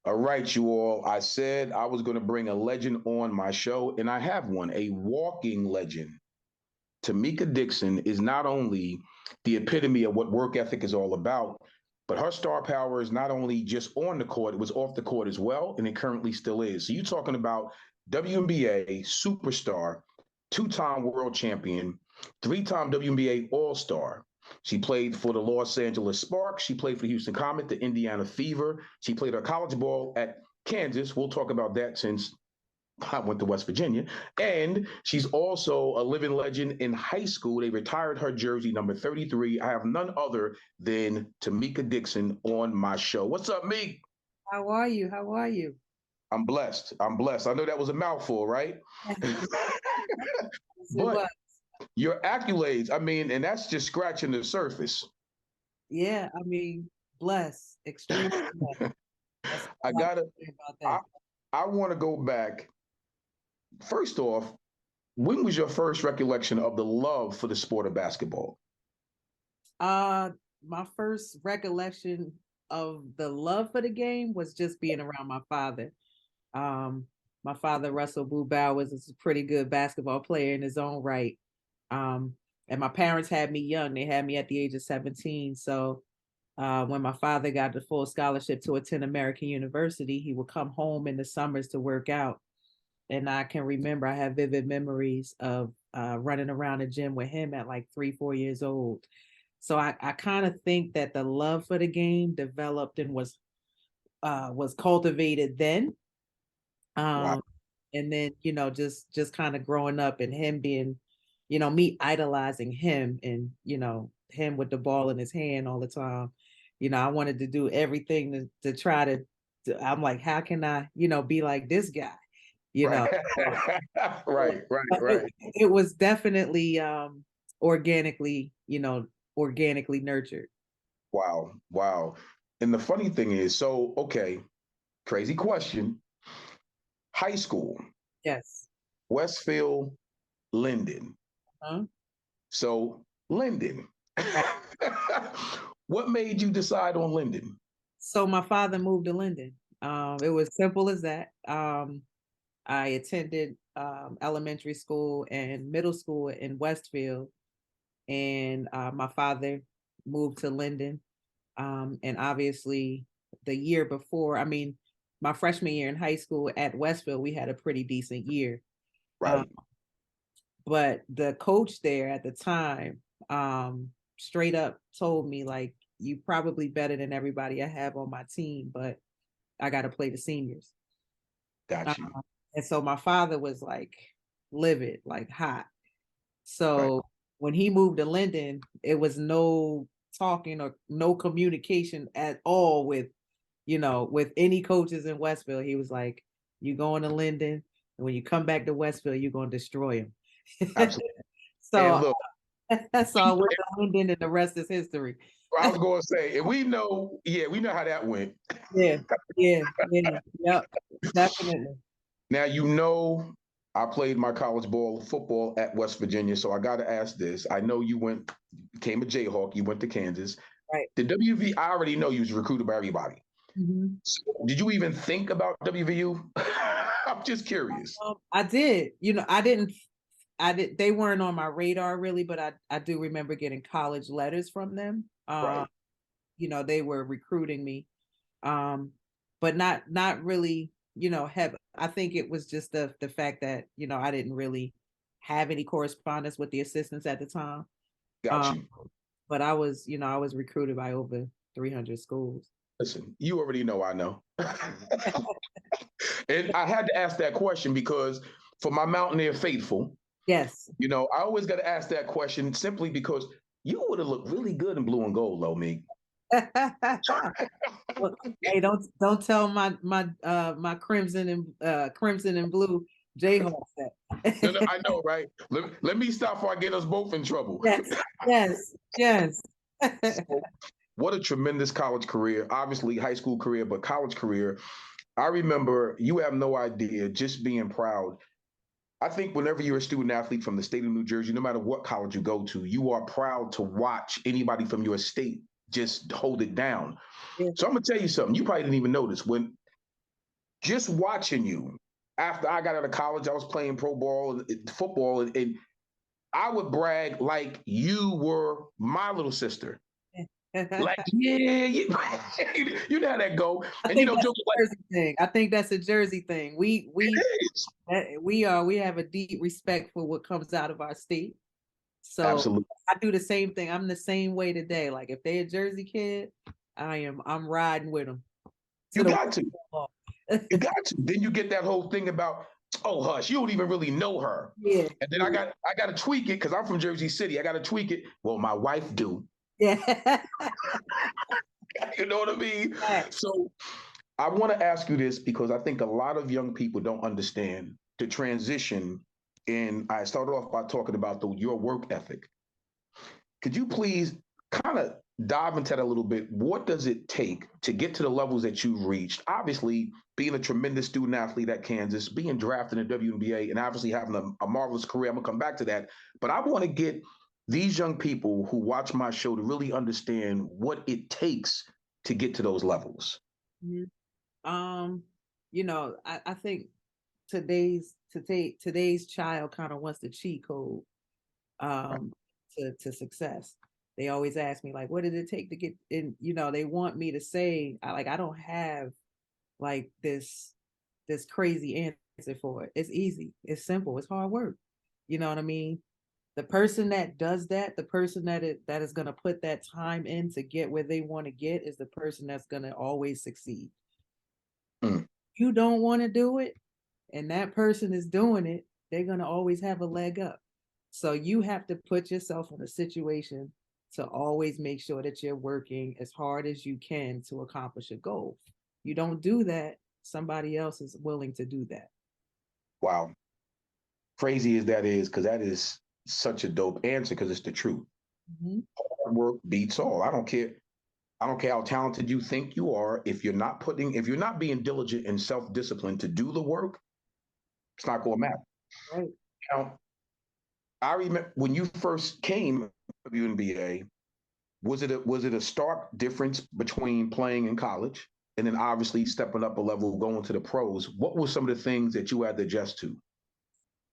All right, you all. I said I was going to bring a legend on my show, and I have one, a walking legend. Tamecka Dixon is not only the epitome of what work ethic is all about, but her star power is not only just on the court, it was off the court as well, and it currently still is. So you're talking about WNBA superstar, two-time world champion, three-time WNBA All-Star. She played for the Los Angeles Sparks. She played for the Houston Comet, the Indiana Fever. She played her college ball at Kansas. We'll talk about that since I went to West Virginia. And she's also a living legend in high school. They retired her jersey, number 33. I have none other than Tamecka Dixon on my show. What's up, Meek? How are you? How are you? I'm blessed. I'm blessed. I know that was a mouthful, right? Yes, it But was. your accolades, I mean, and that's just scratching the surface. Yeah, I mean, blessed, extremely blessed. That's I all I can gotta, say about I, that. I want to go back. First off, when was your first recollection of the love for the sport of basketball? Uh, my first recollection of the love for the game was just being around my father. Um, my father, Russell Boo Bowers, is a pretty good basketball player in his own right. Um, and my parents had me young. They had me at the age of 17. So when my father got the full scholarship to attend American University, he would come home in the summers to work out. And I can remember I have vivid memories of running around the gym with him at like 3, 4 years old. So I kind of think that the love for the game developed and was cultivated then. Wow. Um, and then just kind of growing up and him being, me idolizing him and him with the ball in his hand all the time. I wanted to do everything to try I'm like, how can I be like this guy? you Right. know Right, right, But right. it was definitely organically organically nurtured. Wow, wow. And the funny thing is, so, okay, crazy question. High school, Yes. Westfield, Linden. Uh-huh. So, Linden. Right. What made you decide on Linden? So my father moved to Linden. It was simple as that. I attended elementary school and middle school in Westfield, and my father moved to Linden. And obviously, the year before, I mean, my freshman year in high school at Westfield, we had a pretty decent year. Um, Right. but the coach there at the time straight up told me, like, you probably better than everybody I have on my team, but I got to play the seniors. Uh, Got you. and so my father was like livid, like hot. Right. So when he moved to Linden, it was no talking or no communication at all with any coaches in Westfield. He was like, "You going to Linden, and when you come back to Westfield, you're going to destroy him." Absolutely. And So look, that's all with the Linden, and the rest is history. I was going to say, and we know, yeah, we know how that went. Yeah, yeah, yeah, yep, definitely. Now, you know, I played my college ball football at West Virginia, so I got to ask this. I know you became a Jayhawk, you went to Kansas. Right. The WV, I already know you was recruited by everybody. Mhm. So did you even think about WVU? I'm just curious. I did. They weren't on my radar really, but I do remember getting college letters from them. Right. They were recruiting me. Um, but not really, have I think it was just the fact that, I didn't really have any correspondence with the assistants at the time. Got Um, you. but I was recruited by over 300 schools. Listen, you already know I know. And I had to ask that question because for my Mountaineer faithful, Yes. I always got to ask that question simply because you would have looked really good in blue and gold, though, me. Well, hey, don't tell my crimson and blue Jayhawks No, no, that. I know, right? Let me stop before I get us both in trouble. Yes, yes, yes. So, what a tremendous college career. Obviously, high school career, but college career. I remember, you have no idea, just being proud. I think whenever you're a student athlete from the state of New Jersey, no matter what college you go to, you are proud to watch anybody from your state just hold it down. Yeah. So I'm gonna tell you something. You probably didn't even notice when just watching you. After I got out of college, I was playing pro ball, football, and I would brag like you were my little sister. Like, yeah, you know how that go. I And you think know, that's jokes a like Jersey thing. I think that's a Jersey thing. We have a deep respect for what comes out of our state. So absolutely. I do the same thing. I'm the same way today. Like if they're a Jersey kid, I'm riding with them to You the got to. wall. You got to. Then you get that whole thing about, oh hush, you don't even really know her. Yeah. And then I gotta tweak it because I'm from Jersey City. I gotta tweak it. Well, my wife do. Yeah. You know what I mean? So I want to ask you this because I think a lot of young people don't understand the transition. And I started off by talking about your work ethic. Could you please kind of dive into that a little bit? What does it take to get to the levels that you've reached? Obviously, being a tremendous student athlete at Kansas, being drafted in the WNBA, and obviously having a marvelous career. I'm gonna come back to that, but I want to get these young people who watch my show to really understand what it takes to get to those levels. Mhm. Um, I think today's child kind of wants the cheat code Right. um to success. They always ask me like, what did it take to get in? They want me to say I don't have like this crazy answer for it. It's easy. It's simple. It's hard work. You know what I mean? The person that does that, the person that is going to put that time in to get where they want to get is the person that's going to always succeed. Mm. You don't want to do it and that person is doing it, they're going to always have a leg up. So you have to put yourself in a situation to always make sure that you're working as hard as you can to accomplish a goal. You don't do that, somebody else is willing to do that. Wow. Crazy as that is, because that is such a dope answer because it's the truth. Mhm. Hard work beats all. I don't care. I don't care how talented you think you are. If you're not being diligent and self-disciplined to do the work, it's not going to matter. Right. Now, I remember when you first came to WNBA, was it a stark difference between playing in college and then obviously stepping up a level, going to the pros? What were some of the things that you had to adjust to?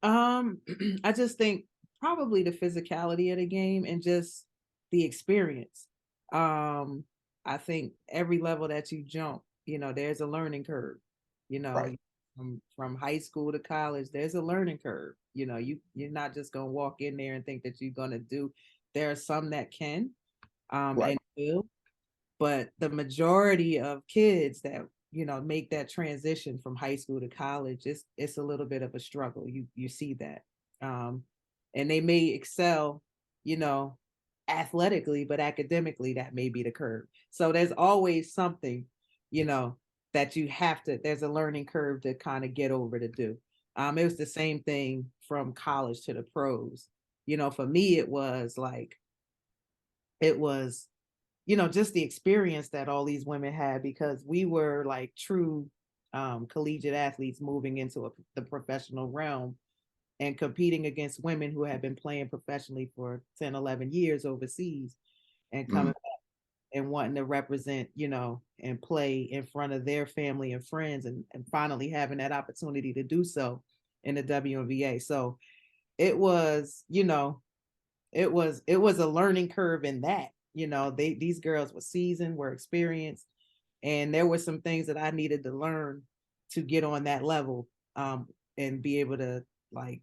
Um, I just think probably the physicality of the game and just the experience. Um, I think every level that you jump, there's a learning curve. You know, Right, from high school to college, there's a learning curve. You're not just gonna walk in there and think that you're gonna do. There are some that can, right, and will, but the majority of kids that make that transition from high school to college, it's a little bit of a struggle. You see that, um, and they may excel, you know, athletically, but academically that may be the curve. So there's always something, you know, that you have to. There's a learning curve to kind of get over to do. It was the same thing from college to the pros. For me, it was just the experience that all these women had because we were like true collegiate athletes moving into the professional realm and competing against women who had been playing professionally for 10, 11 years overseas and mm, coming back and wanting to represent, and play in front of their family and friends and finally having that opportunity to do so in the WNBA. So it was, it was a learning curve in that. These girls were seasoned, were experienced, and there were some things that I needed to learn to get on that level, and be able to like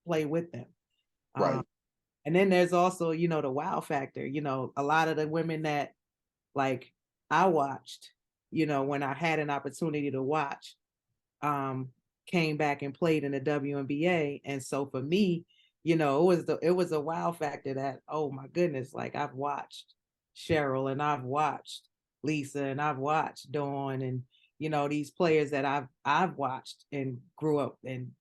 play with them. Um, right. and then there's also, the wow factor. A lot of the women that like I watched, when I had an opportunity to watch, um, came back and played in the WNBA. And so for me, it was a wow factor that, oh my goodness, like I've watched. Cheryl, and I've watched Lisa, and I've watched Dawn, and these players that I've watched and grew up and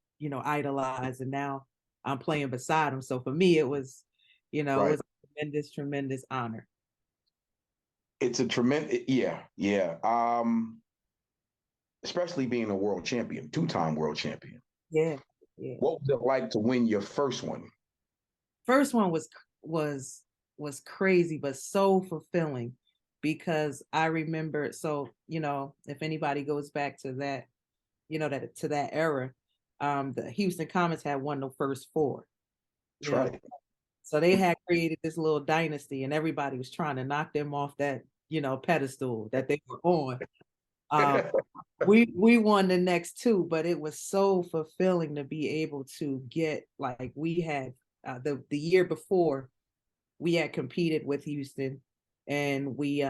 idolized, and now I'm playing beside them. So for me, it Right. was a tremendous honor. It's a tremendous, yeah, yeah. Especially being a world champion, two-time world champion. Yeah, yeah. What was it like to win your first one? First one was was crazy, but so fulfilling because I remember. So if anybody goes back to that, that era, the Houston Comets had won the first four. That's You know, right. so they had created this little dynasty, and everybody was trying to knock them off that pedestal that they were on. Um, we won the next two, but it was so fulfilling to be able to get, like, we had the year before we had competed with Houston, and we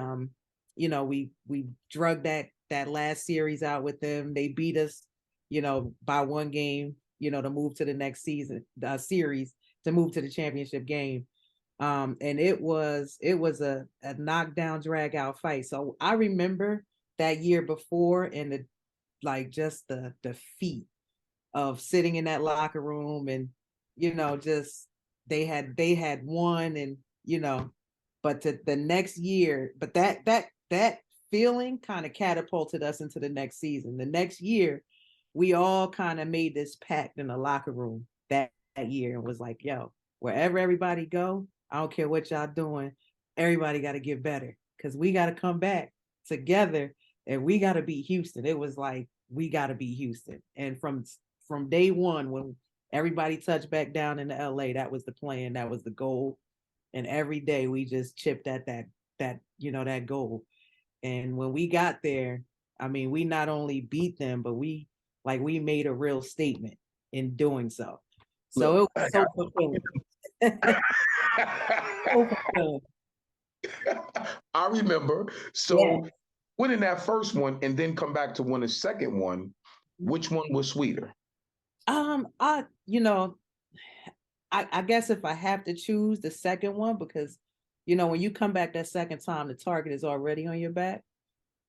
drug that last series out with them. They beat us, by one game, to move to the next season, series, to move to the championship game. And it was a knockdown, drag out fight. So I remember that year before, and just the defeat of sitting in that locker room, and just they had won, and but the next year, but that feeling kind of catapulted us into the next season. The next year, we all kind of made this pact in the locker room that year, and was like, yo, wherever everybody go, I don't care what y'all doing, everybody got to get better, because we got to come back together, and we got to beat Houston. It was like, we got to beat Houston. And from day one, when everybody touched back down into LA, that was the plan, that was the goal. And every day we just chipped at that goal. And when we got there, I mean, we not only beat them, but we made a real statement in doing so. So it Look, was so fulfilling. So fulfilling. I remember. Yeah. So winning that first one and then come back to win a second one, which one was sweeter? I you know I guess if I have to choose, the second one, because when you come back that second time, the target is already on your back.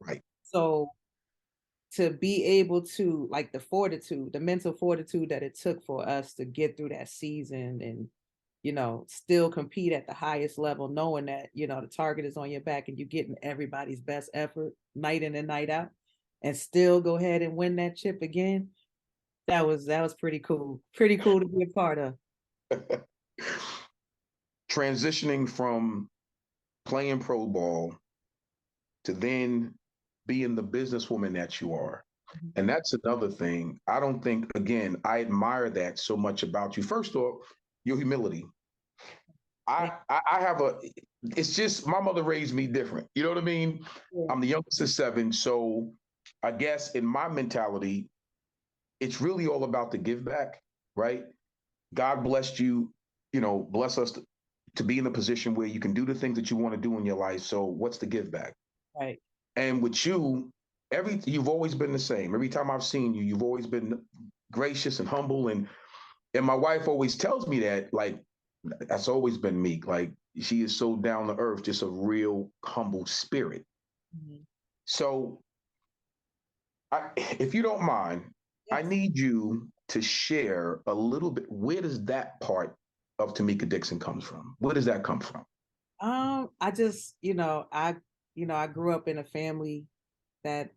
Right. So to be able to, like, the fortitude, the mental fortitude that it took for us to get through that season, and still compete at the highest level, knowing that the target is on your back, and you're getting everybody's best effort night in and night out, and still go ahead and win that chip again. That was pretty cool to be a part of. Transitioning from playing pro ball to then being the businesswoman that you are. And that's another thing. I don't think, again, I admire that so much about you. First off, your humility. I have a, it's just my mother raised me different. You know what I mean? Yeah. I'm the youngest of seven. So I guess in my mentality, it's really all about the give back, right? God blessed you, bless us to be in a position where you can do the things that you want to do in your life. So what's the give back? Right. And with you, you've always been the same. Every time I've seen you, you've always been gracious and humble. And my wife always tells me that, like, that's always been Meek. Like, she is so down to earth, just a real humble spirit. Mhm. So if you don't mind, I Yes. need you to share a little bit. Where does that part of Tamecka Dixon comes from? Where does that come from? I just, I grew up in a family that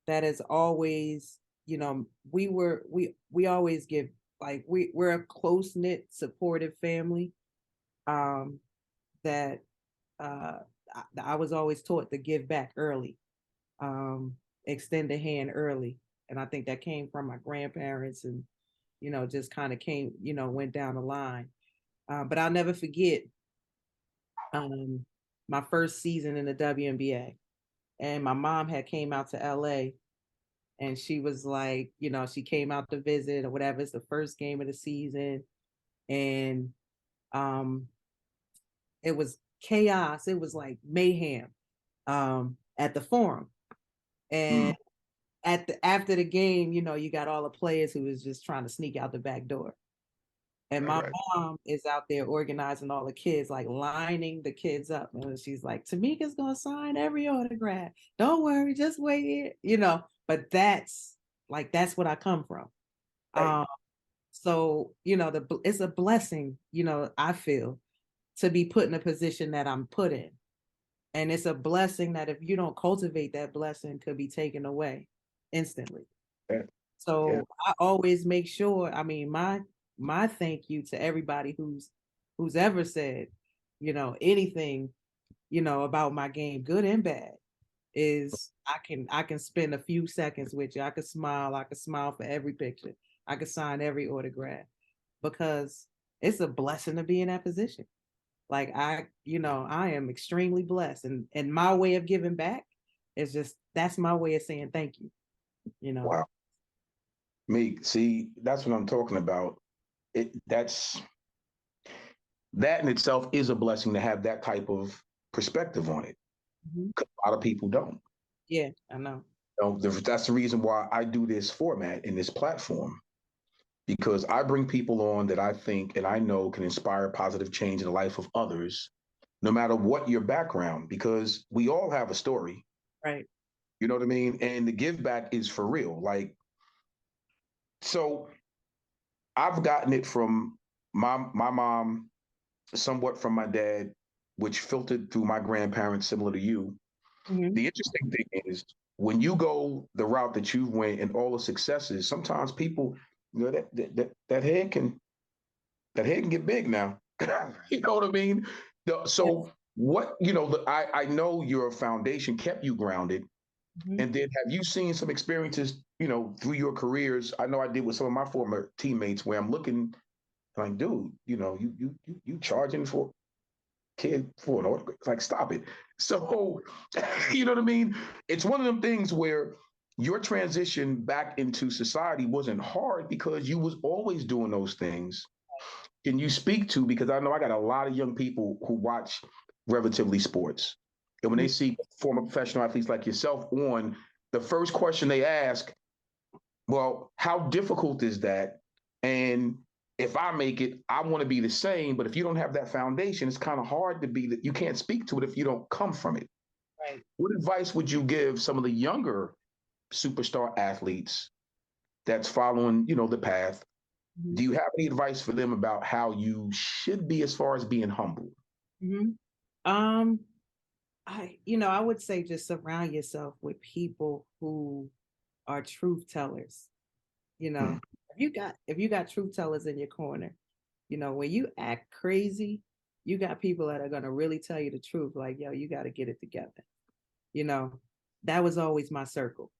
that is always, we always give, like, we're a close knit, supportive family. Um, that uh I was always taught to give back early, um, extend a hand early. And I think that came from my grandparents, and just kind of came, went down the line. But I'll never forget um, my first season in the WNBA. And my mom had came out to LA, and she was like, she came out to visit or whatever. It's the first game of the season. And um, it was chaos. It was like mayhem at the Forum. Mm. And after the game, you got all the players who was just trying to sneak out the back door. And Right, my right. mom is out there organizing all the kids, like lining the kids up. And she's like, Tameka's gonna sign every autograph. Don't worry, just wait here. But that's what I come from. Right. Um, so it's a blessing, I feel, to be put in a position that I'm put in. And it's a blessing that if you don't cultivate that blessing could be taken away instantly. Yeah. Yeah. So I always make sure, I mean, my thank you to everybody who's ever said, anything, about my game, good and bad, is I can spend a few seconds with you. I could smile for every picture. I could sign every autograph because it's a blessing to be in that position. Like I am extremely blessed, and my way of giving back is just that's my way of saying thank you. You know. Wow. Me, see, that's what I'm talking about. That in itself is a blessing to have that type of perspective on it. Mhm. 'Cause a lot of people don't. Yeah, I know. That's the reason why I do this format in this platform, because I bring people on that I think and I know can inspire positive change in the life of others, no matter what your background, because we all have a story. Right. You know what I mean? And the give back is for real. Like, so I've gotten it from my mom, somewhat from my dad, which filtered through my grandparents, similar to you. Hmm. The interesting thing is when you go the route that you went and all the successes, sometimes people, that head can get big now. You know what I mean? So Yes. what I know your foundation kept you grounded. Hmm. And then have you seen some experiences, through your careers? I know I did with some of my former teammates where I'm looking like, dude, you charging for kid for an autograph. Like, stop it. So, you know what I mean? It's one of them things where your transition back into society wasn't hard because you was always doing those things. Can you speak to, because I know I got a lot of young people who watch relatively sports. And when they see former professional athletes like yourself on, the first question they ask, well, how difficult is that? And if I make it, I want to be the same. But if you don't have that foundation, it's kind of hard to be that. You can't speak to it if you don't come from it. Right. What advice would you give some of the younger superstar athletes that's following, the path? Hmm. Do you have any advice for them about how you should be as far as being humble? Hmm. Um, I would say just surround yourself with people who are truth tellers. You Hmm. know, if you got truth tellers in your corner, when you act crazy, you got people that are gonna really tell you the truth. Like, yo, you got to get it together. You know, that was always my circle.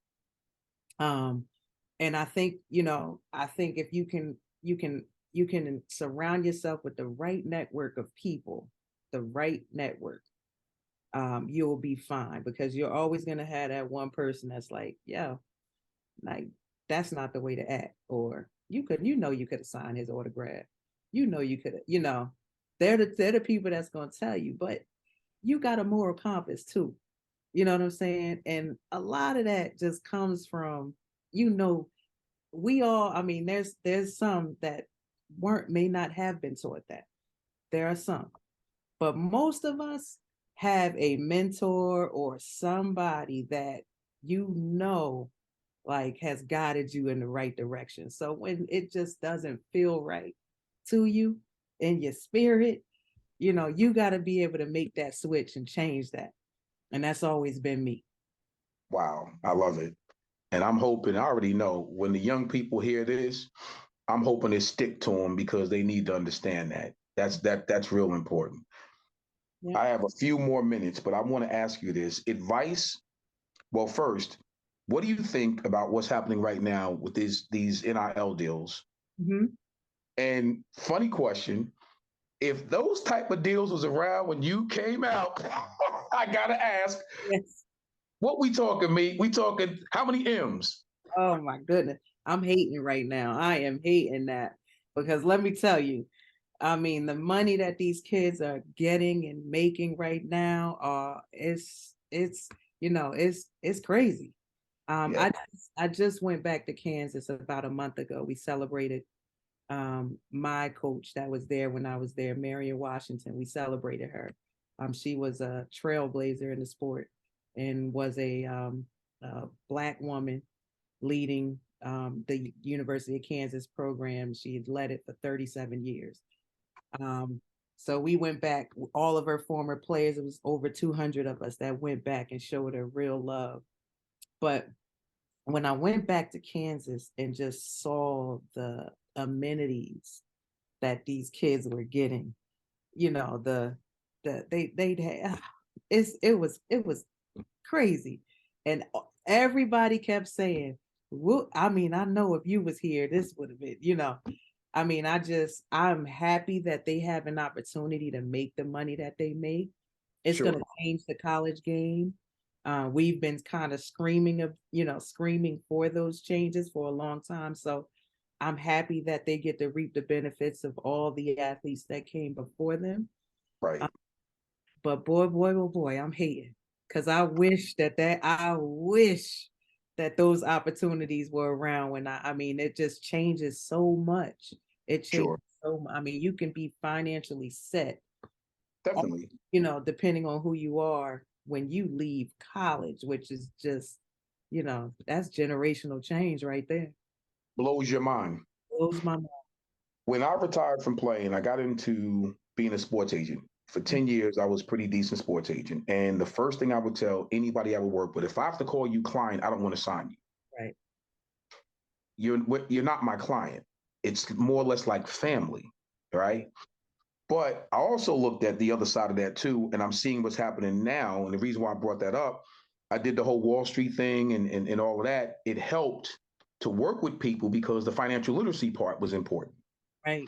Um, and I think if you can surround yourself with the right network of people, the right network, you'll be fine because you're always gonna have that one person that's like, yo, like that's not the way to act. Or you could have signed his autograph. You could have, they're the people that's gonna tell you, but you got a moral compass too. You know what I'm saying? And a lot of that just comes from, you know, we all, I mean, there's some that may not have been taught that. There are some. But most of us have a mentor or somebody that like has guided you in the right direction. So when it just doesn't feel right to you in your spirit, you got to be able to make that switch and change that. And that's always been me. Wow, I love it. And I'm hoping, I already know when the young people hear this, I'm hoping they stick to them because they need to understand that. That's real important. Yeah. I have a few more minutes, but I want to ask you this advice. Well, first, what do you think about what's happening right now with these NIL deals? Hmm. And funny question, if those type of deals was around when you came out, I gotta ask, Yes. what we talking, me? We talking how many M's? Oh my goodness. I'm hating right now. I am hating that because let me tell you, I mean, the money that these kids are getting and making right now, it's crazy. Yeah. I just went back to Kansas about a month ago. We celebrated My coach that was there when I was there, Marion Washington, we celebrated her. She was a trailblazer in the sport and was a Black woman leading the University of Kansas program. She had led it for 37 years. Um, so we went back, all of her former players, it was over 200 of us that went back and showed her real love. But when I went back to Kansas and just saw the amenities that these kids were getting, you know, they'd have it was crazy. And everybody kept saying, well, I mean, I know if you was here, this would have been, I mean, I'm happy that they have an opportunity to make the money that they make. It's going Sure. to change the college game. We've been kind of screaming for those changes for a long time. So I'm happy that they get to reap the benefits of all the athletes that came before them. Right. But boy, boy, oh boy, I'm hating because I wish that those opportunities were around when I mean, it just changes so much. It changes Sure. so much. I mean, you can be financially set, Definitely. depending on who you are when you leave college, which is just, that's generational change right there. Blows your mind. Blows my mind. When I retired from playing, I got into being a sports agent. For 10 years, I was pretty decent sports agent. And the first thing I would tell anybody I would work with, if I have to call you client, I don't want to sign you. Right. You're not my client. It's more or less like family, right? But I also looked at the other side of that too, and I'm seeing what's happening now. And the reason why I brought that up, I did the whole Wall Street thing and all of that. It helped to work with people because the financial literacy part was important. Right.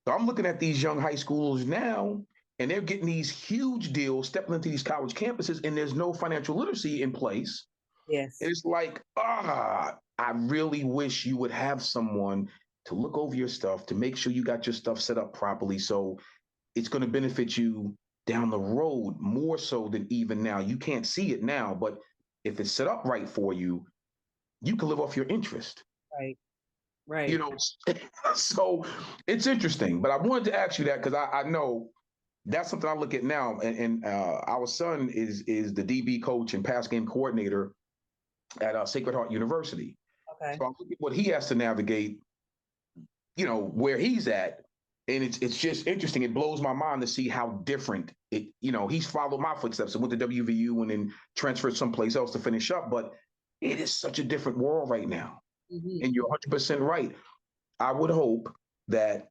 So I'm looking at these young high schoolers now, and they're getting these huge deals, stepping into these college campuses, and there's no financial literacy in place. Yes. It's like, I really wish you would have someone to look over your stuff, to make sure you got your stuff set up properly. So it's going to benefit you down the road more so than even now. You can't see it now, but if it's set up right for you, you can live off your interest. Right. You Right. know, so it's interesting. But I wanted to ask you that because I know that's something I look at now. And our son is the DB coach and pass game coordinator at Sacred Heart University. Okay. So I look at what he has to navigate, where he's at. And it's just interesting. It blows my mind to see how different he's followed my footsteps and went to WVU and then transferred someplace else to finish up. But it is such a different world right now. Hmm. And you're 100% right. I would hope that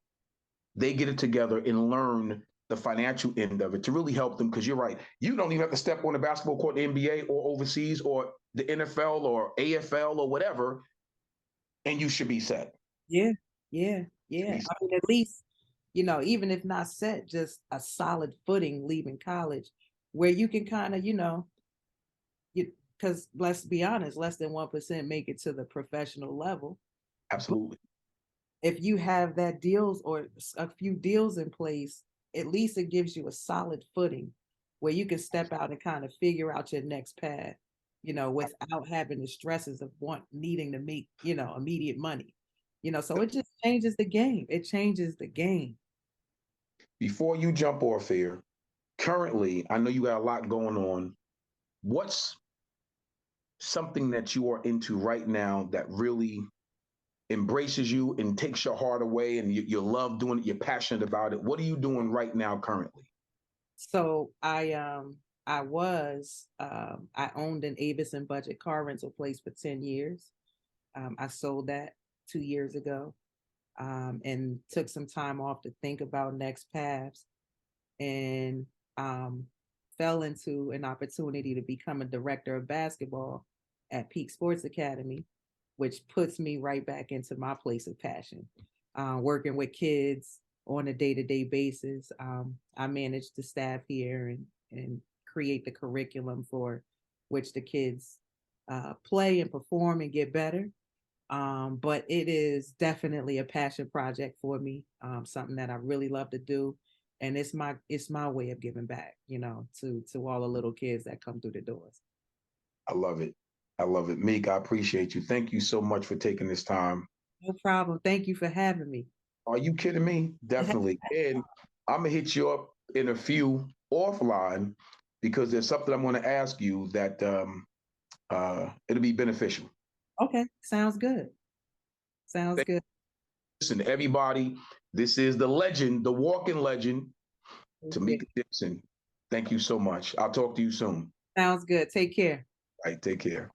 they get it together and learn the financial end of it to really help them. Because you're right. You don't even have to step on the basketball court in the NBA or overseas or the NFL or AFL or whatever, and you should be set. Yeah. Yeah. Should Yeah. be I set. mean, at least, even if not set, just a solid footing leaving college where you can kind of, because let's be honest, less than 1% make it to the professional level. But Absolutely. if you have that deals or a few deals in place, at least it gives you a solid footing where you can step out and kind of figure out your next path, without having the stresses of needing to make, immediate money. So it just changes the game. It changes the game. Before you jump off here, currently, I know you got a lot going on. What's something that you are into right now that really embraces you and takes your heart away and you love doing it, you're passionate about it? What are you doing right now currently? So I owned an Avis and Budget car rental place for 10 years. I sold that 2 years ago, and took some time off to think about next paths, and um, fell into an opportunity to become a director of basketball at Peak Sports Academy, which puts me right back into my place of passion, working with kids on a day-to-day basis. I manage the staff here and create the curriculum for which the kids play and perform and get better. But it is definitely a passion project for me, something that I really love to do. And it's my way of giving back, to all the little kids that come through the doors. I love it. I love it. Meek, I appreciate you. Thank you so much for taking this time. No problem. Thank you for having me. Are you kidding me? Definitely. And I'm gonna hit you up in a few offline because there's something I'm going to ask you that it'll be beneficial. Okay, sounds good. Sounds good. Listen, everybody, this is the legend, the walking legend, Tamecka Dixon. Thank you so much. I'll talk to you soon. Sounds good. Take care. All right, take care.